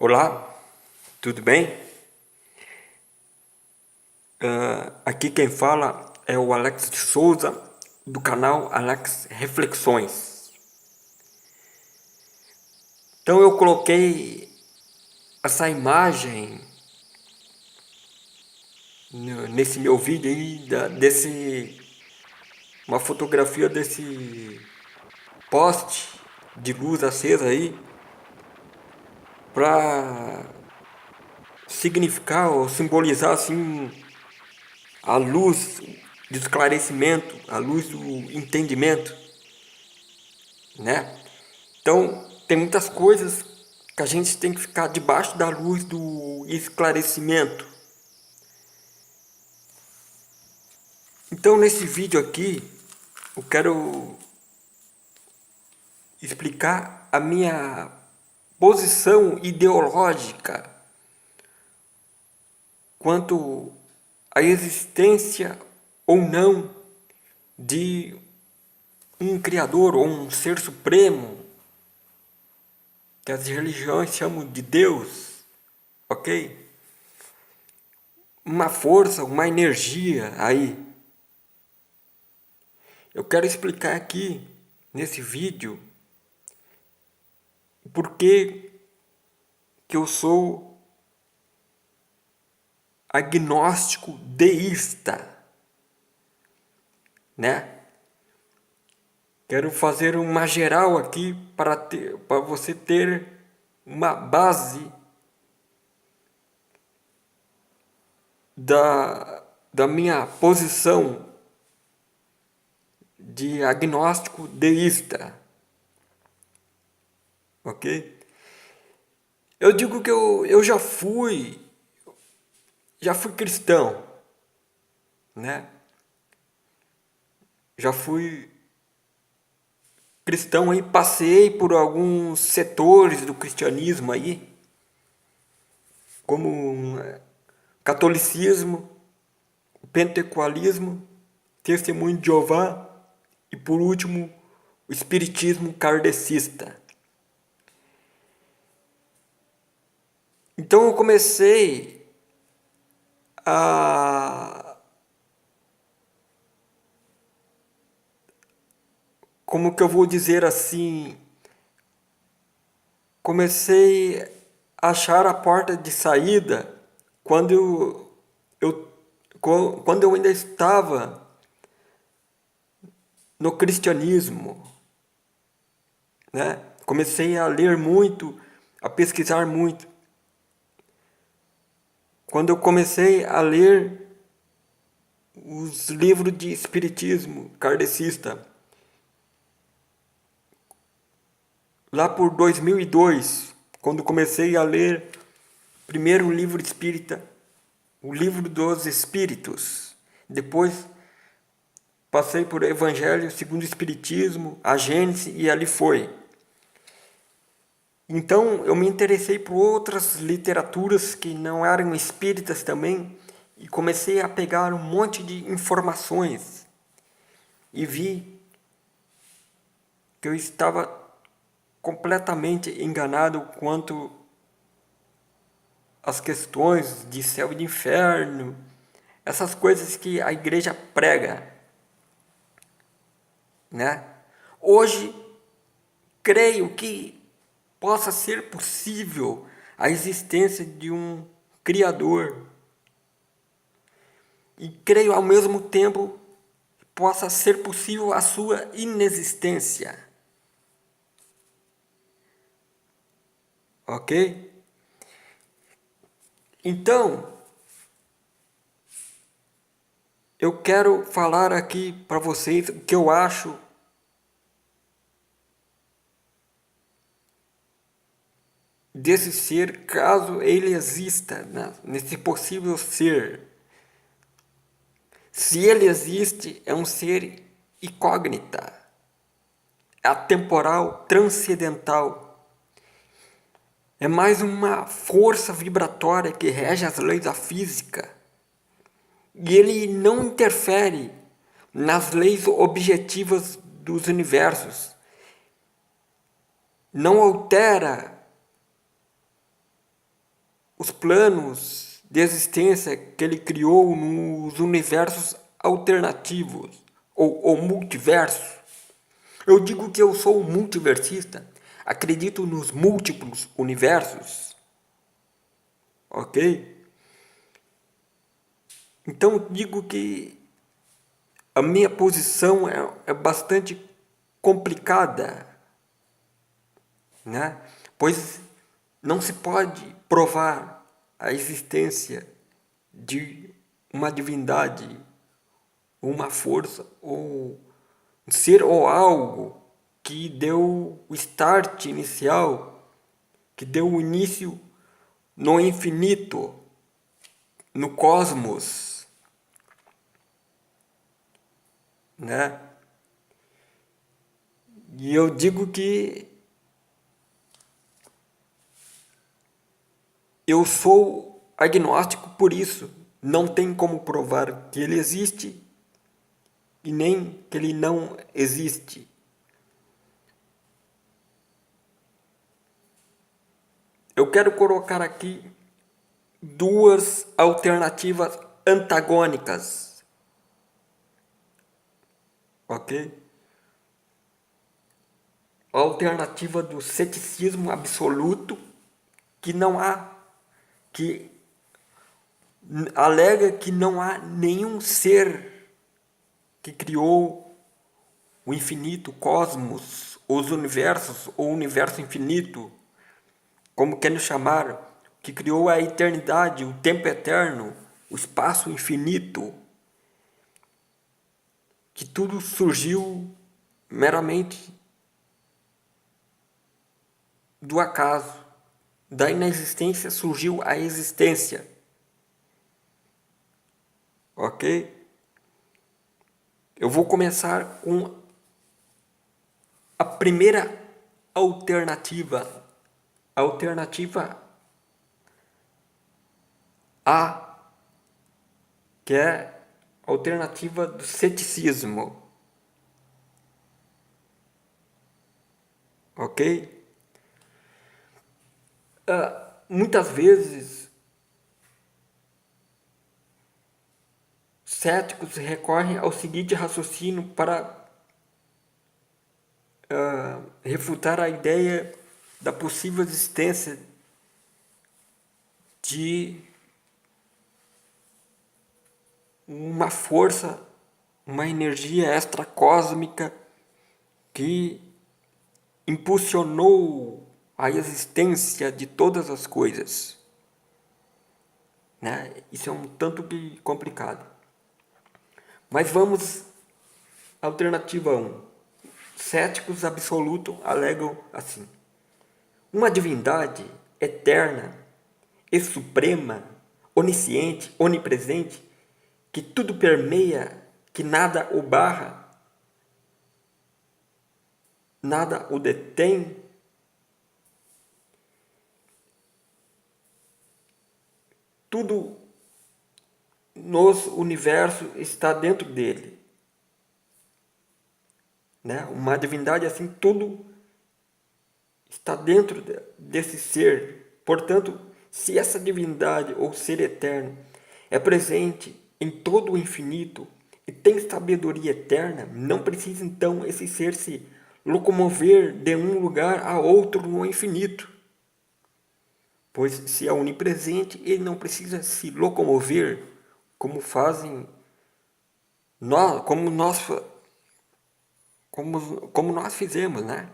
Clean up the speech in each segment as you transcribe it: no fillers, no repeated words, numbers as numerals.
Olá, tudo bem? Aqui quem fala é o Alex de Souza, do canal Alex Reflexões. Então eu coloquei essa imagem nesse meu vídeo aí, uma fotografia desse poste de luz acesa aí, para significar ou simbolizar assim a luz do esclarecimento, a luz do entendimento, né? Então, tem muitas coisas que a gente tem que ficar debaixo da luz do esclarecimento. Então, nesse vídeo aqui, eu quero explicar a minha posição ideológica quanto à existência ou não de um Criador ou um Ser Supremo, que as religiões chamam de Deus, ok? Uma força, uma energia aí. Eu quero explicar aqui, nesse vídeo, por que eu sou agnóstico deísta, né? Quero fazer uma geral aqui para você ter uma base da minha posição de agnóstico deísta, ok? Eu digo que eu já fui cristão, né? Já fui cristão aí, passei por alguns setores do cristianismo aí, como catolicismo, pentecostalismo, testemunho de Jeová e, por último, o espiritismo kardecista. Então eu comecei a... Como que eu vou dizer assim? Comecei a achar a porta de saída quando eu ainda estava no cristianismo, né? Comecei a ler muito, a pesquisar muito. Quando eu comecei a ler os livros de espiritismo kardecista, lá por 2002, quando comecei a ler primeiro o livro espírita, o livro dos Espíritos, depois passei por Evangelho segundo o Espiritismo, a Gênese e ali foi. Então eu me interessei por outras literaturas que não eram espíritas também e comecei a pegar um monte de informações e vi que eu estava completamente enganado quanto às questões de céu e de inferno, essas coisas que a igreja prega, né? Hoje creio que possa ser possível a existência de um Criador. E creio ao mesmo tempo que possa ser possível a sua inexistência. Ok? Então, eu quero falar aqui para vocês o que eu acho desse ser, caso ele exista, né? Nesse possível ser. Se ele existe, é um ser incógnita, atemporal, transcendental. É mais uma força vibratória que rege as leis da física. E ele não interfere nas leis objetivas dos universos. Não altera os planos de existência que ele criou nos universos alternativos ou multiverso. Eu digo que eu sou um multiversista, acredito nos múltiplos universos, ok? Então digo que a minha posição é bastante complicada, né? Pois não se pode provar a existência de uma divindade, uma força, ou um ser ou algo que deu o start inicial, que deu o início no infinito, no cosmos, né? E eu digo que eu sou agnóstico por isso. Não tem como provar que ele existe e nem que ele não existe. Eu quero colocar aqui duas alternativas antagônicas, ok? A alternativa do ceticismo absoluto, que não há, que alega que não há nenhum ser que criou o infinito, o cosmos, os universos, ou o universo infinito, como querem chamar, que criou a eternidade, o tempo eterno, o espaço infinito, que tudo surgiu meramente do acaso. Da inexistência surgiu a existência. Ok? Eu vou começar com a primeira alternativa. A alternativa A, que é a alternativa do ceticismo. Ok? Muitas vezes, céticos recorrem ao seguinte raciocínio para refutar a ideia da possível existência de uma força, uma energia extracósmica que impulsionou a existência de todas as coisas, né? Isso é um tanto que complicado. Mas vamos à alternativa 1. Céticos absolutos alegam assim: uma divindade eterna e suprema, onisciente, onipresente, que tudo permeia, que nada o barra, nada o detém, tudo nos universo está dentro dele, né? Uma divindade assim, tudo está dentro desse ser. Portanto, se essa divindade ou ser eterno é presente em todo o infinito e tem sabedoria eterna, não precisa então esse ser se locomover de um lugar a outro no infinito. Pois se é onipresente, ele não precisa se locomover como fazem nós, como nós fizemos, né?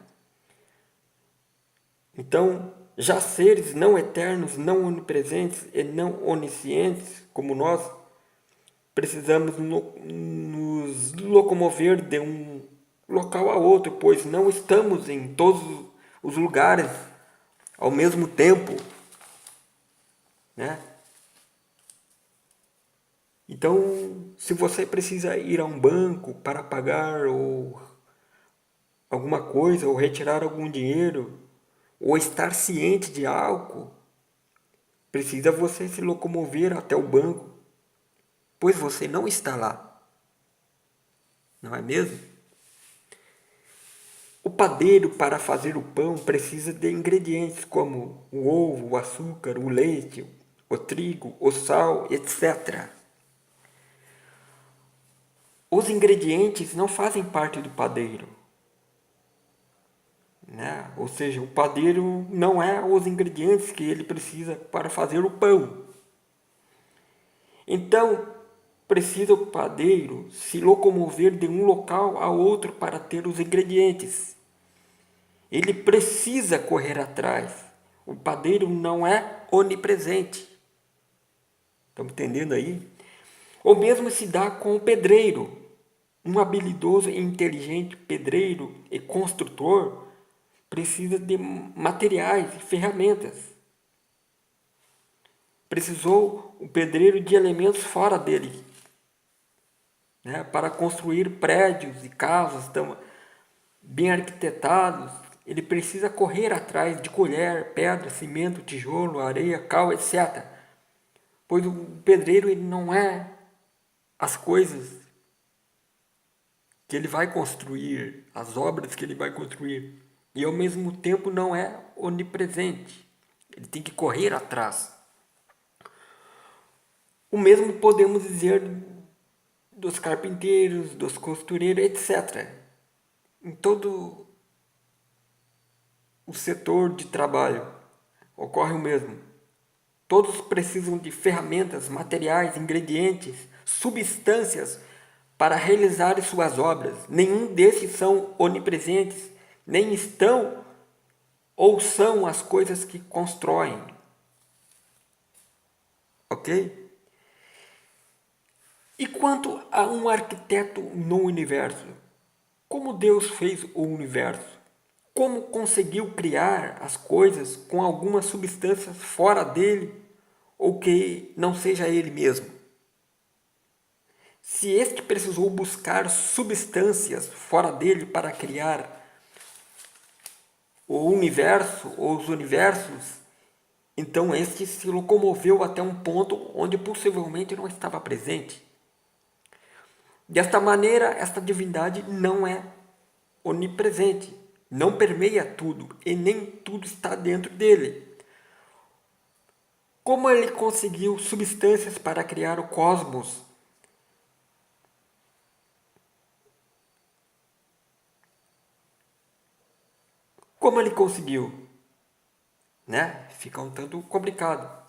Então, já seres não eternos, não onipresentes e não oniscientes, como nós, precisamos nos locomover de um local a outro, pois não estamos em todos os lugares ao mesmo tempo, né? Então, se você precisa ir a um banco para pagar ou alguma coisa, ou retirar algum dinheiro, ou estar ciente de algo, precisa você se locomover até o banco, pois você não está lá, não é mesmo? O padeiro, para fazer o pão, precisa de ingredientes como o ovo, o açúcar, o leite, o trigo, o sal, etc. Os ingredientes não fazem parte do padeiro, né? Ou seja, o padeiro não é os ingredientes que ele precisa para fazer o pão. Então, precisa o padeiro se locomover de um local a outro para ter os ingredientes. Ele precisa correr atrás. O padeiro não é onipresente. Estamos entendendo aí? O mesmo se dá com o pedreiro. Um habilidoso e inteligente pedreiro e construtor precisa de materiais e ferramentas. Precisou o pedreiro de elementos fora dele, né, para construir prédios e casas bem arquitetados. Ele precisa correr atrás de colher, pedra, cimento, tijolo, areia, cal, etc. Pois o pedreiro ele não é as coisas que ele vai construir, as obras que ele vai construir. E ao mesmo tempo não é onipresente. Ele tem que correr atrás. O mesmo podemos dizer dos carpinteiros, dos costureiros, etc. Em todo o setor de trabalho ocorre o mesmo. Todos precisam de ferramentas, materiais, ingredientes, substâncias para realizar suas obras. Nenhum desses são onipresentes, nem estão ou são as coisas que constroem. Ok? E quanto a um arquiteto no universo? Como Deus fez o universo? Como conseguiu criar as coisas com algumas substâncias fora dele ou que não seja ele mesmo? Se este precisou buscar substâncias fora dele para criar o universo ou os universos, então este se locomoveu até um ponto onde possivelmente não estava presente. Desta maneira, esta divindade não é onipresente, não permeia tudo e nem tudo está dentro dele. Como ele conseguiu substâncias para criar o cosmos? Como ele conseguiu? Né? Fica um tanto complicado.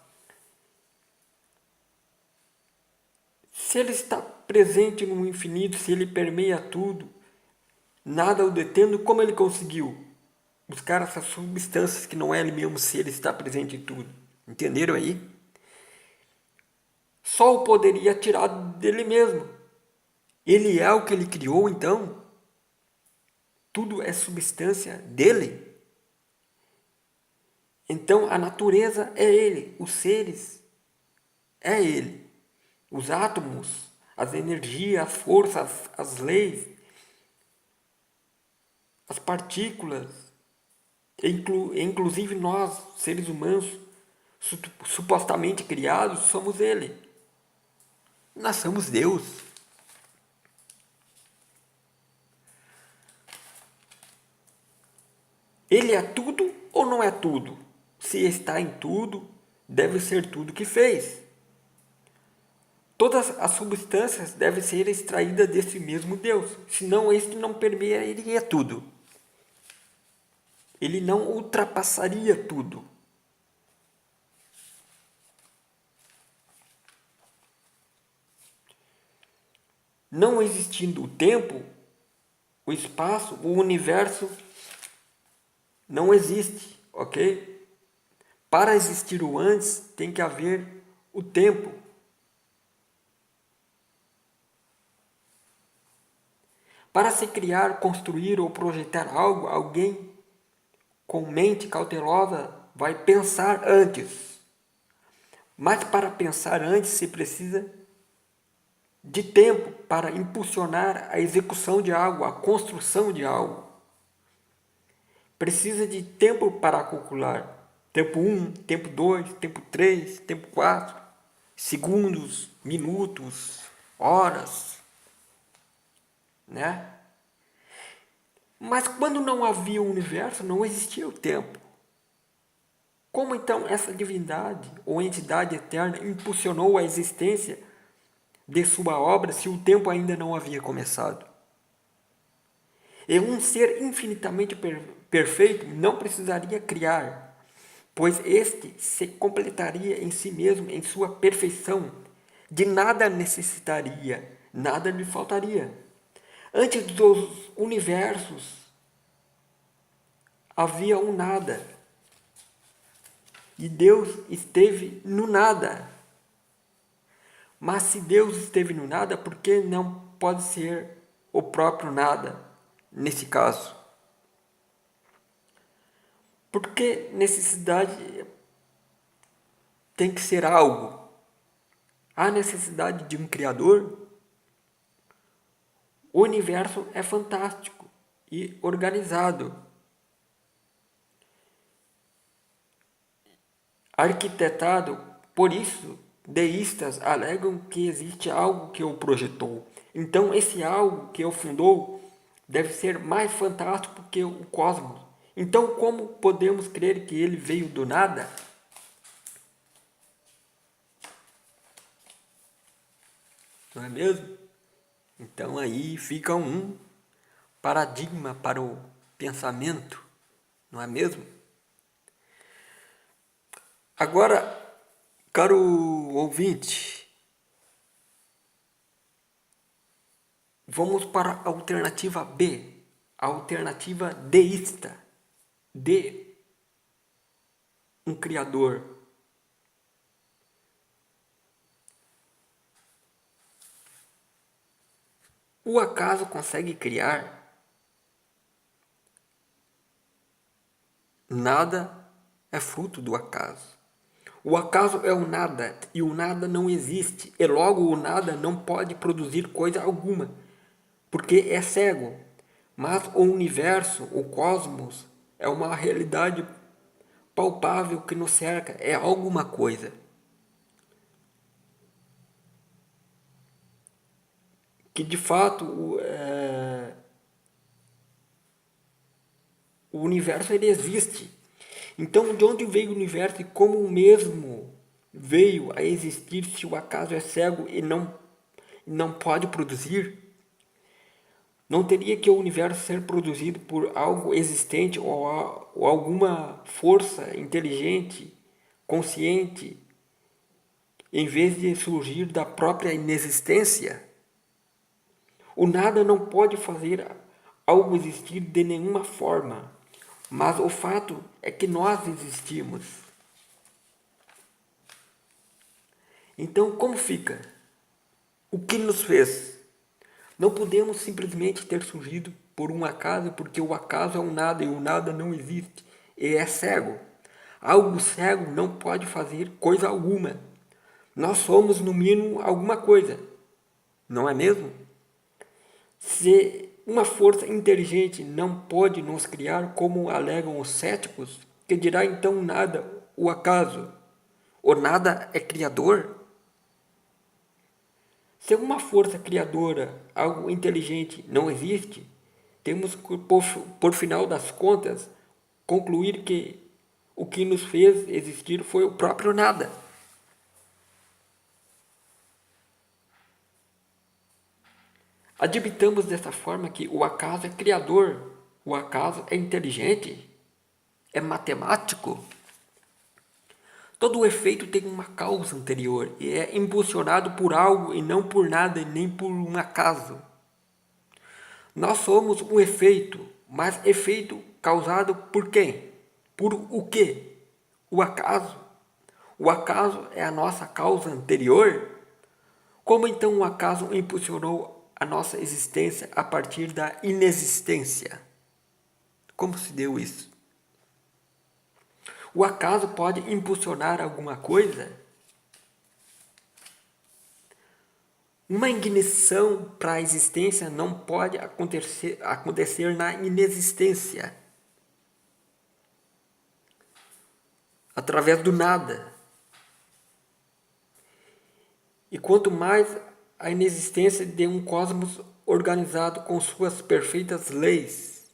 Se ele está presente no infinito, se ele permeia tudo, nada o detendo, como ele conseguiu buscar essas substâncias que não é ele mesmo, se ele está presente em tudo? Entenderam aí? Só o poderia tirar dele mesmo. Ele é o que ele criou, então? Tudo é substância dele? Então a natureza é ele, os seres é ele, os átomos, as energias, as forças, as leis, as partículas, inclusive nós, seres humanos, supostamente criados, somos ele. Nós somos Deus. Ele é tudo ou não é tudo? Se está em tudo, deve ser tudo que fez. Todas as substâncias devem ser extraídas desse mesmo Deus, senão este não permearia tudo. Ele não ultrapassaria tudo. Não existindo o tempo, o espaço, o universo não existe, ok? Para existir o antes, tem que haver o tempo. Para se criar, construir ou projetar algo, alguém com mente cautelosa vai pensar antes. Mas para pensar antes se precisa de tempo para impulsionar a execução de algo, a construção de algo. Precisa de tempo para calcular. Tempo 1, tempo 2, tempo 3, tempo 4, segundos, minutos, horas, né? Mas quando não havia o universo, não existia o tempo. Como então essa divindade ou entidade eterna impulsionou a existência de sua obra se o tempo ainda não havia começado? E um ser infinitamente perfeito não precisaria criar, pois este se completaria em si mesmo em sua perfeição. De nada necessitaria, nada lhe faltaria. Antes dos universos havia um nada, e Deus esteve no nada. Mas se Deus esteve no nada, por que não pode ser o próprio nada nesse caso? Por que necessidade tem que ser algo? Há necessidade de um Criador? O universo é fantástico e organizado, arquitetado. Por isso, deístas alegam que existe algo que o projetou. Então, esse algo que o fundou deve ser mais fantástico que o cosmos. Então, como podemos crer que ele veio do nada? Não é mesmo? Então, aí fica um paradigma para o pensamento, não é mesmo? Agora, caro ouvinte, vamos para a alternativa B, a alternativa deísta, de um Criador. O acaso consegue criar? Nada é fruto do acaso. O acaso é o nada, e o nada não existe, e logo o nada não pode produzir coisa alguma, porque é cego. Mas o universo, o cosmos, é uma realidade palpável que nos cerca, é alguma coisa. Que de fato o universo ele existe. Então, de onde veio o universo e como o mesmo veio a existir se o acaso é cego e não pode produzir? Não teria que o universo ser produzido por algo existente ou alguma força inteligente, consciente, em vez de surgir da própria inexistência? O nada não pode fazer algo existir de nenhuma forma, mas o fato é que nós existimos. Então, como fica? O que nos fez? Não podemos simplesmente ter surgido por um acaso, porque o acaso é um nada e o nada não existe e é cego. Algo cego não pode fazer coisa alguma. Nós somos, no mínimo, alguma coisa, não é mesmo? Se uma força inteligente não pode nos criar, como alegam os céticos, que dirá então nada, o acaso? O nada é criador? Se uma força criadora, algo inteligente, não existe, temos que, por final das contas, concluir que o que nos fez existir foi o próprio nada. Admitamos dessa forma que o acaso é criador, o acaso é inteligente, é matemático. Todo efeito tem uma causa anterior e é impulsionado por algo e não por nada e nem por um acaso. Nós somos um efeito, mas efeito causado por quem? Por o quê? O acaso. O acaso é a nossa causa anterior? Como então o acaso impulsionou a nossa existência a partir da inexistência? Como se deu isso? O acaso pode impulsionar alguma coisa? Uma ignição para a existência não pode acontecer na inexistência, através do nada. E quanto mais a inexistência de um cosmos organizado com suas perfeitas leis.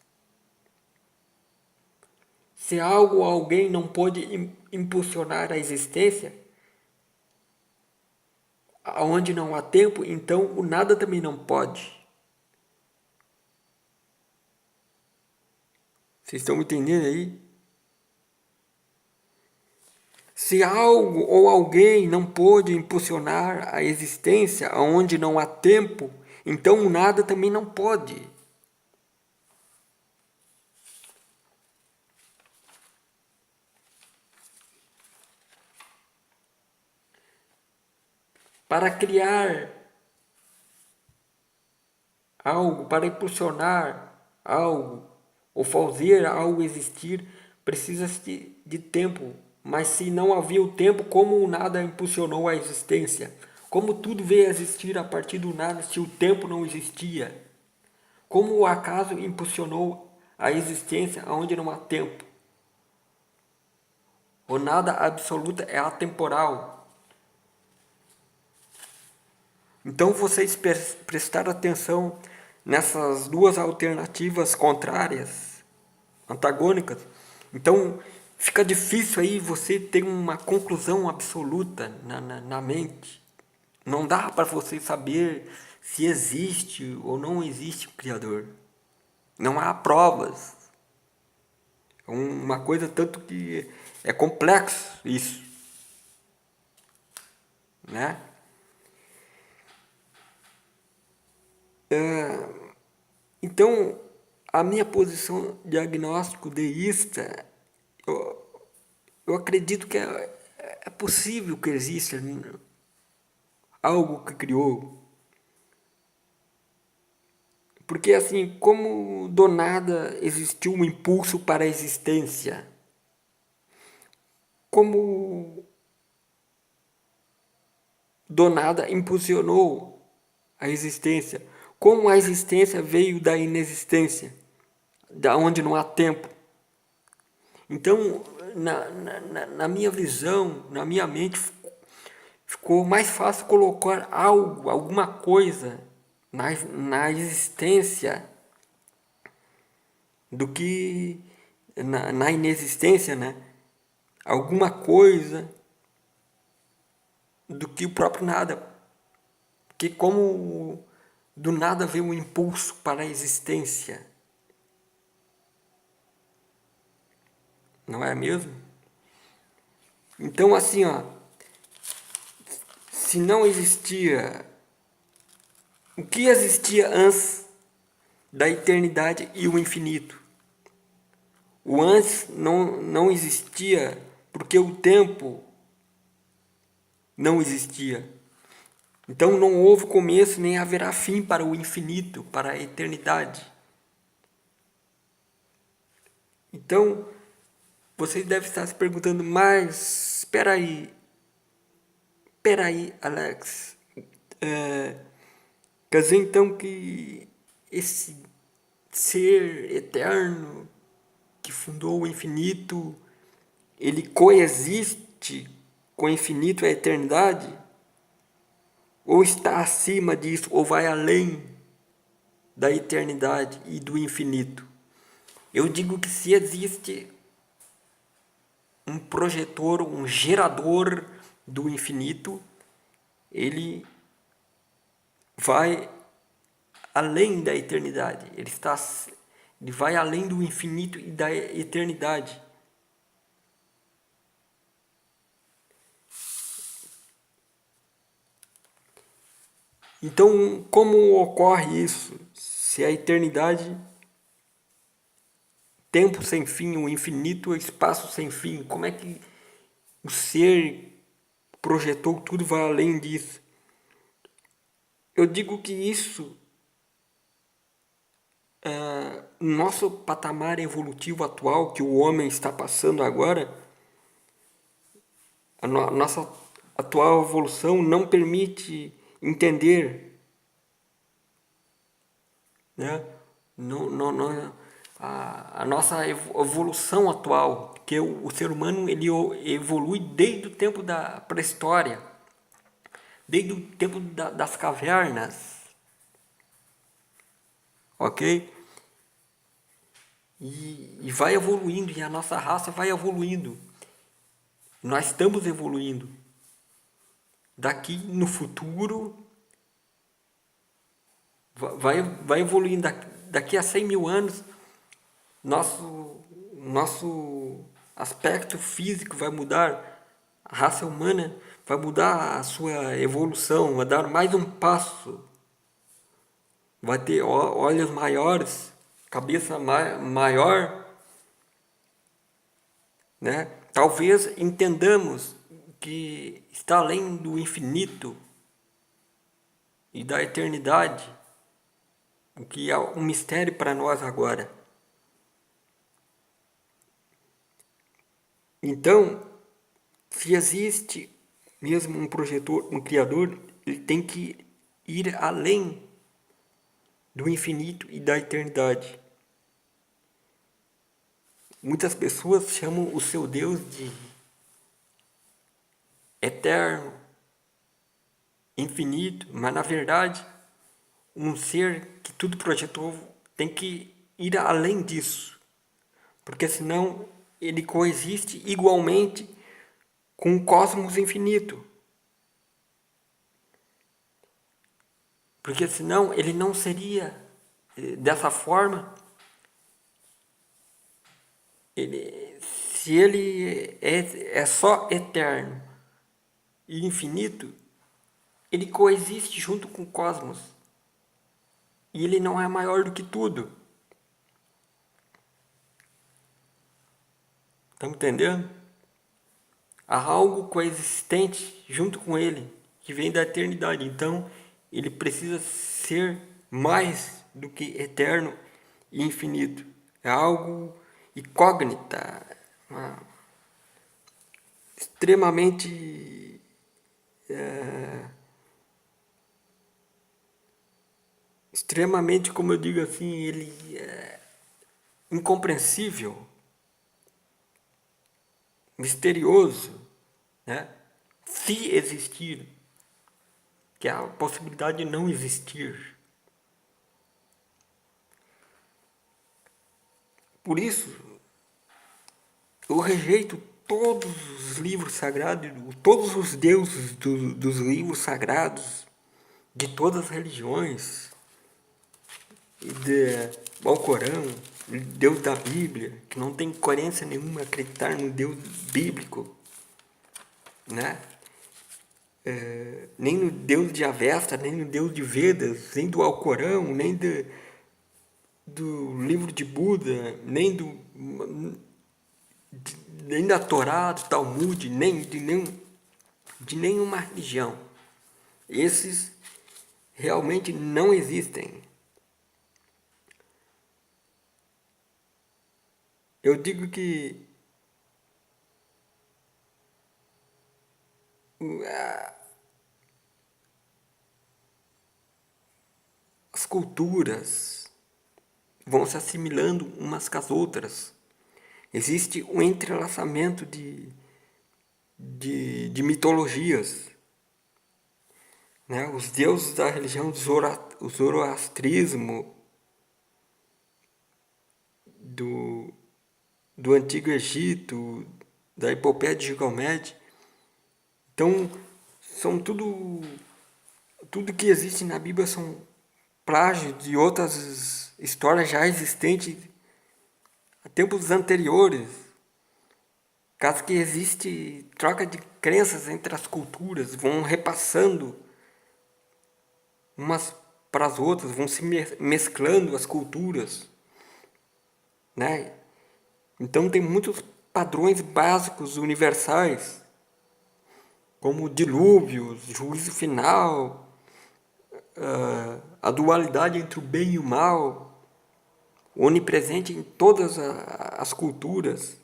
Se algo ou alguém não pode impulsionar a existência, aonde não há tempo, então o nada também não pode. Vocês estão me entendendo aí? Se algo ou alguém não pôde impulsionar a existência aonde não há tempo, então o nada também não pode. Para criar algo, para impulsionar algo, ou fazer algo existir, precisa-se de tempo. Mas se não havia o tempo, como o nada impulsionou a existência? Como tudo veio a existir a partir do nada se o tempo não existia? Como o acaso impulsionou a existência onde não há tempo? O nada absoluto é atemporal. Então vocês prestaram atenção nessas duas alternativas contrárias, antagônicas. Então fica difícil aí você ter uma conclusão absoluta na mente. Não dá para você saber se existe ou não existe o Criador. Não há provas. É uma coisa tanto que é complexo isso, né? Então, a minha posição diagnóstico deísta, eu acredito que é possível que exista algo que criou. Porque assim, como do nada existiu um impulso para a existência, como do nada impulsionou a existência, como a existência veio da inexistência, da onde não há tempo. Então, na minha visão, na minha mente, ficou mais fácil colocar algo, alguma coisa na existência do que na inexistência, né? Alguma coisa do que o próprio nada. Porque como do nada veio um impulso para a existência, não é mesmo? Então assim, ó, se não existia, o que existia antes da eternidade e o infinito? O antes não existia porque o tempo não existia. Então não houve começo nem haverá fim para o infinito, para a eternidade. Então você deve estar se perguntando, mas espera aí, Alex. Quer dizer então que esse ser eterno que fundou o infinito, ele coexiste com o infinito e a eternidade? Ou está acima disso, ou vai além da eternidade e do infinito? Eu digo que se existe um projetor, um gerador do infinito, ele vai além da eternidade. Ele vai além do infinito e da eternidade. Então, como ocorre isso? Se a eternidade, tempo sem fim, o infinito, espaço sem fim, como é que o ser projetou tudo vai além disso? Eu digo que isso, nosso patamar evolutivo atual, que o homem está passando agora, nossa atual evolução não permite entender, né? A nossa evolução atual, que o ser humano ele evolui desde o tempo da pré-história, desde o tempo das cavernas, ok? e vai evoluindo, e a nossa raça vai evoluindo. Nós estamos evoluindo. Daqui no futuro, vai evoluindo. Daqui a 100 mil anos, nosso aspecto físico vai mudar. A raça humana vai mudar a sua evolução, vai dar mais um passo. Vai ter olhos maiores, cabeça maior, né? Talvez entendamos que está além do infinito e da eternidade, o que é um mistério para nós agora. Então, se existe mesmo um projetor, um criador, ele tem que ir além do infinito e da eternidade. Muitas pessoas chamam o seu Deus de eterno, infinito, mas na verdade, um ser que tudo projetou tem que ir além disso, porque senão ele coexiste igualmente com o cosmos infinito. Porque senão ele não seria dessa forma. Se ele é só eterno e infinito, ele coexiste junto com o cosmos. E ele não é maior do que tudo. Estamos entendendo? Há algo coexistente junto com ele, que vem da eternidade. Então, ele precisa ser mais do que eterno e infinito. É algo incógnita, extremamente extremamente, como eu digo assim, ele é incompreensível, misterioso, né? Se existir, que é a possibilidade de não existir. Por isso, eu rejeito todos os livros sagrados, todos os deuses dos livros sagrados, de todas as religiões, do Alcorão, Deus da Bíblia, que não tem coerência nenhuma acreditar no Deus bíblico, né? Nem no Deus de Avesta, nem no Deus de Vedas, nem do Alcorão, nem do livro de Buda, nem da Torá, do Talmud, nem de nenhuma religião. Esses realmente não existem. Eu digo que as culturas vão se assimilando umas com as outras. Existe um entrelaçamento de mitologias. Né? Os deuses da religião do zoroastrismo, do Antigo Egito, da Epopeia de Gilgamesh. Então, são tudo que existe na Bíblia são plágios de outras histórias já existentes há tempos anteriores. Caso que existe troca de crenças entre as culturas, vão repassando umas para as outras, vão se mesclando as culturas, né? Então tem muitos padrões básicos universais, como dilúvios, juízo final, a dualidade entre o bem e o mal, onipresente em todas as culturas.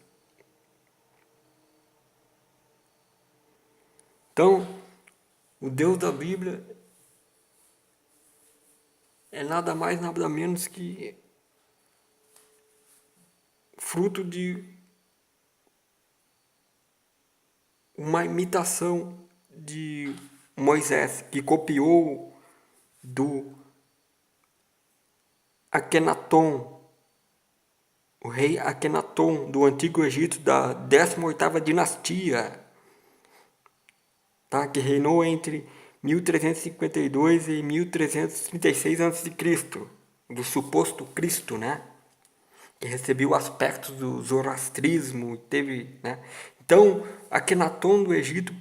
Então, o Deus da Bíblia é nada mais, nada menos que fruto de uma imitação de Moisés, que copiou do Akenaton, o rei Akenaton, do Antigo Egito, da 18ª dinastia, tá? Que reinou entre 1352 e 1336 a.C., do suposto Cristo, né? Que recebeu aspectos do zoroastrismo, teve, né? Então, Akenaton do Egito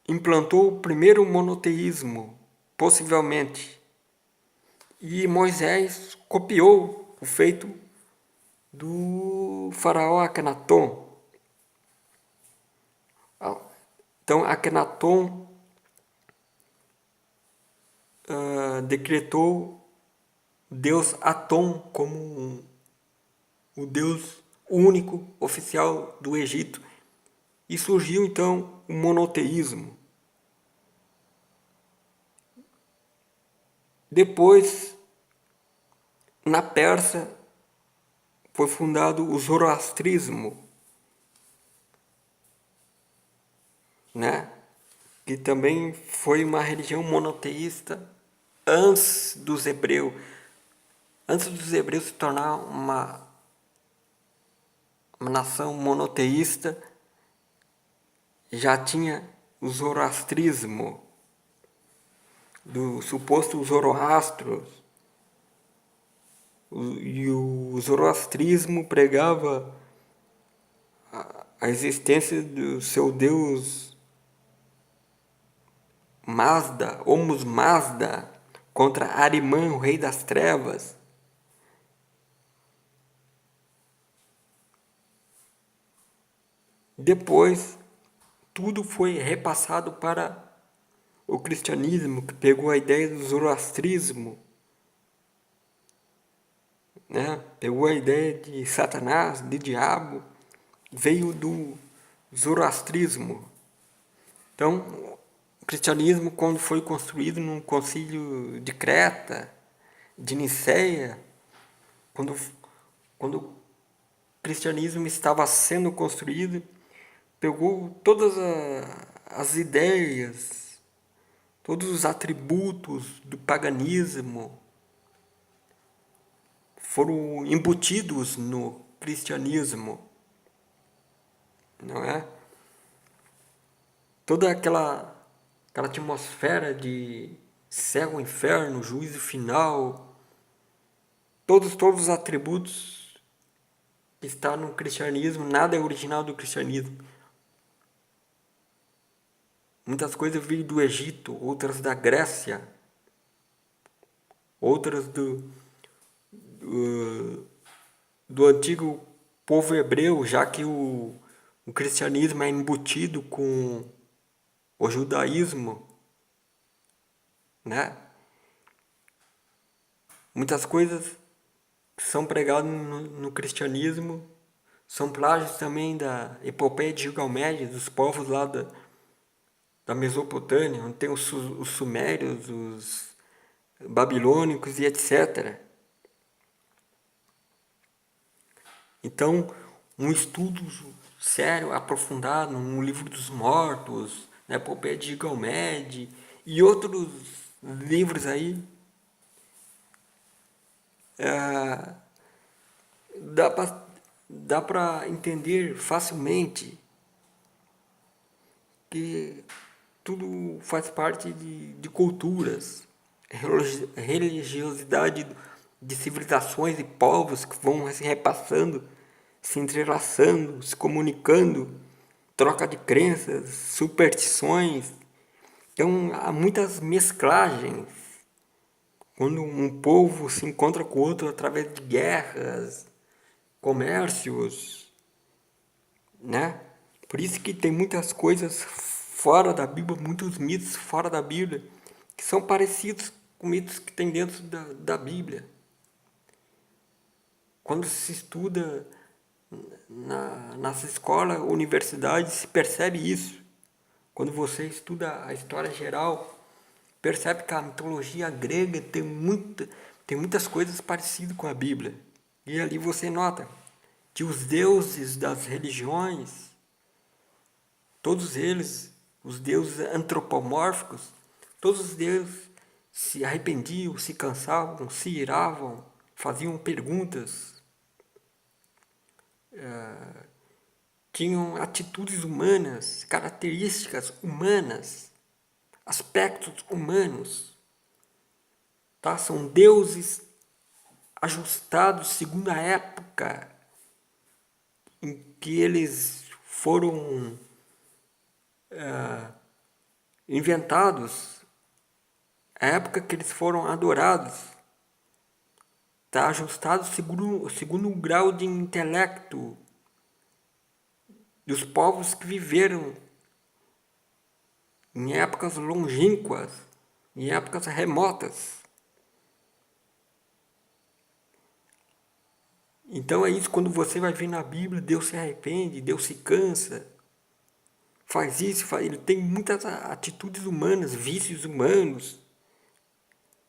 implantou o primeiro monoteísmo, possivelmente. E Moisés copiou o feito do faraó Akenaton. Então, Akenaton decretou Deus Atom como o Deus único oficial do Egito. E surgiu então o monoteísmo. Depois, na Pérsia, foi fundado o zoroastrismo, né? Que também foi uma religião monoteísta antes dos hebreus. Antes dos hebreus se tornar uma nação monoteísta, já tinha o zoroastrismo, do suposto Zoroastro. E o zoroastrismo pregava a existência do seu deus Mazda, Horus Mazda, contra Arimã, o rei das trevas. Depois, tudo foi repassado para o cristianismo, que pegou a ideia do zoroastrismo, né? Pegou a ideia de Satanás, de diabo, veio do zoroastrismo. Então, o cristianismo, quando foi construído no concílio de Creta, de Niceia, quando o cristianismo estava sendo construído, pegou todas as ideias, todos os atributos do paganismo, foram embutidos no cristianismo, não é? Toda aquela atmosfera de céu, inferno, juízo final, todos os atributos que estão no cristianismo, nada é original do cristianismo. Muitas coisas vêm do Egito, outras da Grécia, outras do antigo povo hebreu, já que o cristianismo é embutido com o judaísmo, né? Muitas coisas que são pregadas no cristianismo são plágios também da epopeia de Gilgamesh, dos povos lá da Mesopotâmia, onde tem os sumérios, os babilônicos e etc. Então, um estudo sério, aprofundado no Livro dos Mortos, na epopeia de Gilgamesh e outros livros aí, dá para entender facilmente que tudo faz parte de culturas, religiosidade de civilizações e povos que vão se repassando, se entrelaçando, se comunicando, troca de crenças, superstições. Então há muitas mesclagens quando um povo se encontra com o outro através de guerras, comércios, né? Por isso que tem muitas coisas fora da Bíblia, muitos mitos fora da Bíblia, que são parecidos com mitos que tem dentro da Bíblia. Quando se estuda nas escolas, universidades, se percebe isso. Quando você estuda a história geral, percebe que a mitologia grega tem muitas coisas parecidas com a Bíblia. E ali você nota que os deuses das religiões, todos eles, os deuses antropomórficos, todos os deuses se arrependiam, se cansavam, se iravam, faziam perguntas. tinham atitudes humanas, características humanas, aspectos humanos, tá? São deuses ajustados segundo a época em que eles foram inventados, a época que eles foram adorados, está ajustado segundo o grau de intelecto dos povos que viveram em épocas longínquas, em épocas remotas. Então é isso, quando você vai ver na Bíblia, Deus se arrepende, Deus se cansa, faz isso, ele tem muitas atitudes humanas, vícios humanos,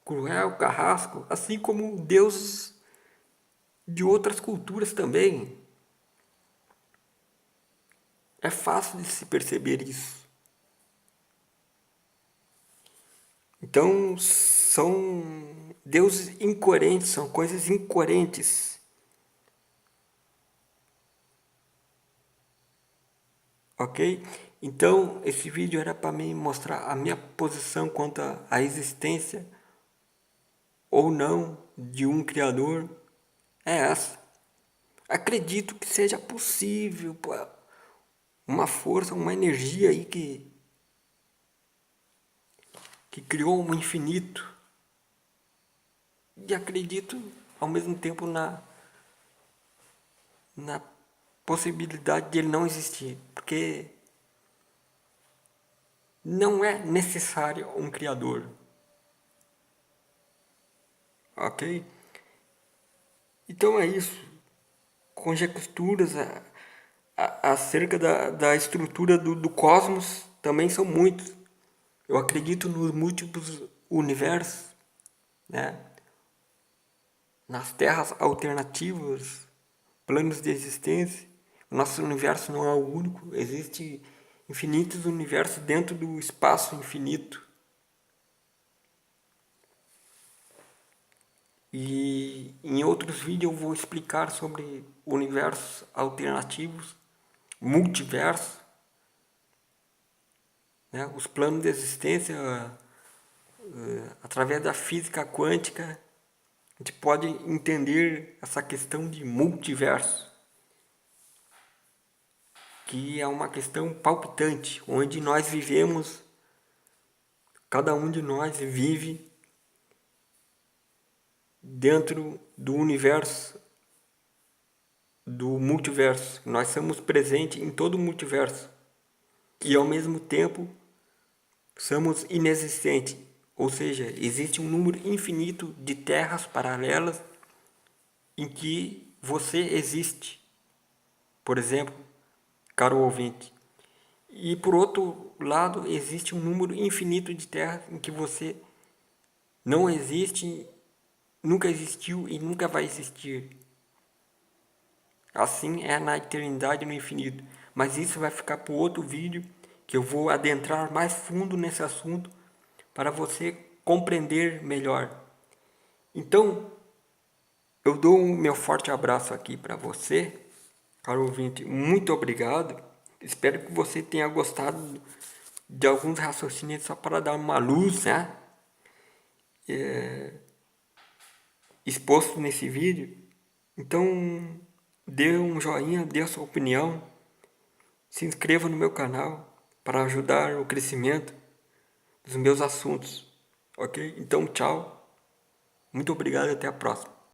cruel, carrasco, assim como deuses de outras culturas também. É fácil de se perceber isso. Então, são deuses incoerentes, são coisas incoerentes. Ok? Então, esse vídeo era para mim mostrar a minha posição quanto à existência ou não de um Criador. É essa. Acredito que seja possível, uma força, uma energia aí que criou um infinito. E acredito ao mesmo tempo na possibilidade de ele não existir, porque não é necessário um Criador. Ok? Então é isso. Conjecturas acerca da estrutura do cosmos também são muitos. Eu acredito nos múltiplos universos, né? Nas terras alternativas, planos de existência. O nosso universo não é o único, existe infinitos universos dentro do espaço infinito. E em outros vídeos eu vou explicar sobre universos alternativos, multiverso, né? Os planos de existência, através da física quântica, a gente pode entender essa questão de multiverso, que é uma questão palpitante, onde nós vivemos, cada um de nós vive dentro do universo, do multiverso. Nós somos presentes em todo o multiverso e ao mesmo tempo somos inexistentes, ou seja, existe um número infinito de terras paralelas em que você existe, por exemplo, caro ouvinte. E por outro lado, existe um número infinito de terras em que você não existe, nunca existiu e nunca vai existir. Assim é na eternidade e no infinito. Mas isso vai ficar para outro vídeo, que eu vou adentrar mais fundo nesse assunto para você compreender melhor. Então, eu dou um meu forte abraço aqui para você, caro ouvinte. Muito obrigado. Espero que você tenha gostado de alguns raciocínios só para dar uma luz, né? Exposto nesse vídeo. Então, dê um joinha, dê a sua opinião. Se inscreva no meu canal para ajudar o crescimento dos meus assuntos. Ok? Então, tchau. Muito obrigado e até a próxima.